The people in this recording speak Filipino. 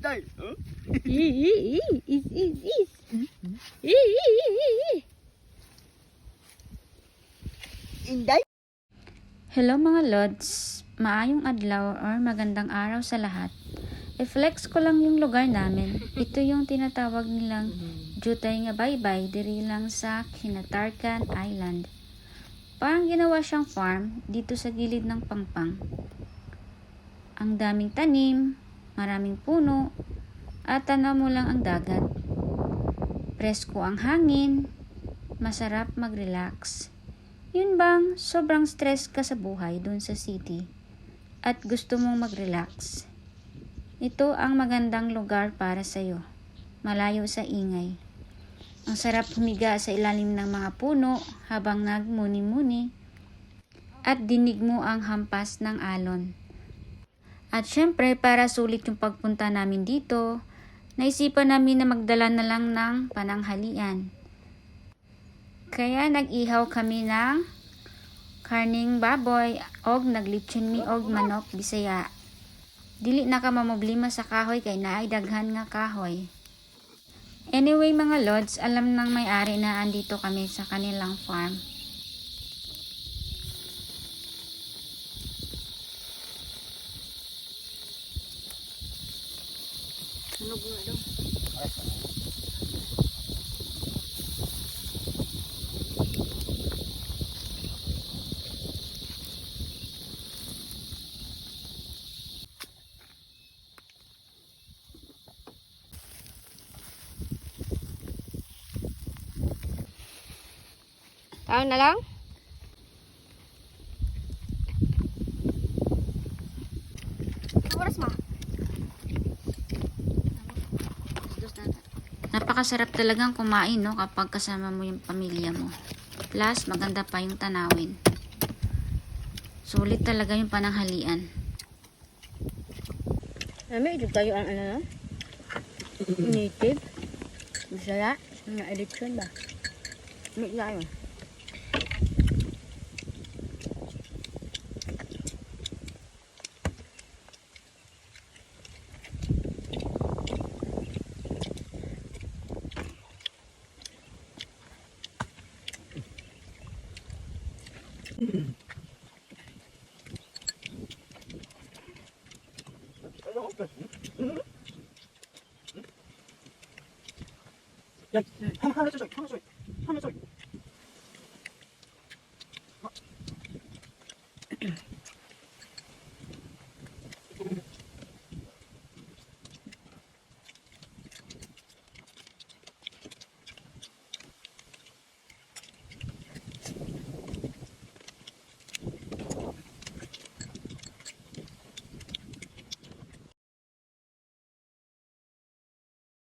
Day, oh. Inday. Hello mga Lods, maayong adlaw or magandang araw sa lahat. I-flex ko lang yung lugar namin. Ito yung tinatawag nilang Jutay nga Baybay diri lang sa Kinatarkan Island. Parang ginawa siyang farm dito sa gilid ng Pangpang. Ang daming tanim, maraming puno, at tanaw mo lang ang dagat. Presko ang hangin, masarap mag-relax. Yun bang sobrang stress ka sa buhay dun sa city at gusto mong mag-relax? Ito ang magandang lugar para sa'yo, malayo sa ingay. Ang sarap humiga sa ilalim ng mga puno habang nagmuni-muni at dinig mo ang hampas ng alon. At syempre para sulit yung pagpunta namin dito, naisipan namin na magdala na lang ng pananghalian. Kaya nag-ihaw kami ng karning baboy og naglitsyon mi og manok Bisaya. Dili na ka mamoblema sa kahoy kay naay daghan nga kahoy. Anyway mga Lods, alam ng may-ari na andito kami sa kanilang farm. Ano nga daw? Tao na lang? Oras ma? Napakasarap talagang kumain no kapag kasama mo yung pamilya mo. Plus maganda pa yung tanawin. Sulit talaga yung pananghalian. May ito tayo ang ano no? Native. Bisaya. Nga election ba? May tayo. 야, 한번 쏘.